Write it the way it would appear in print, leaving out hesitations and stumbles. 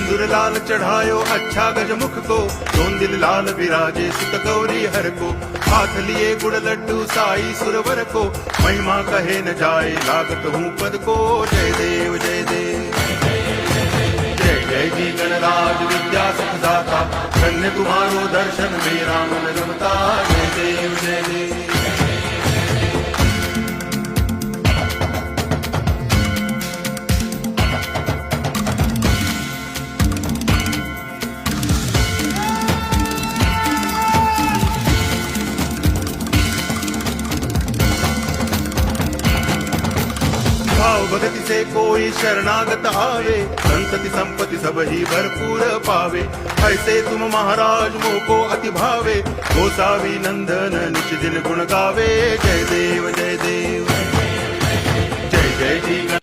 सिंदूर लाल चढ़ायो अच्छा गजमुख को, दोन दिल लाल विराजे सुत गौरी हर को। हाथ लिए गुड़ लड्डू साई सुरवर को, महिमा कहे न जाए लागत हूँ पद को। जय देव जय देव जय जय जी गणराज विद्या सुखदाता, धन्य तुम्हारो दर्शन मेरा मन रमता। जय देव जय देव भाव भगति से कोई शरणागत आवे, संतति संपत्ति सब ही भरपूर पावे। ऐसे तुम महाराज मोको अति भावे, गोसावी नंदन निच दिन गुण गावे। जय देव जय देव जय जय जी।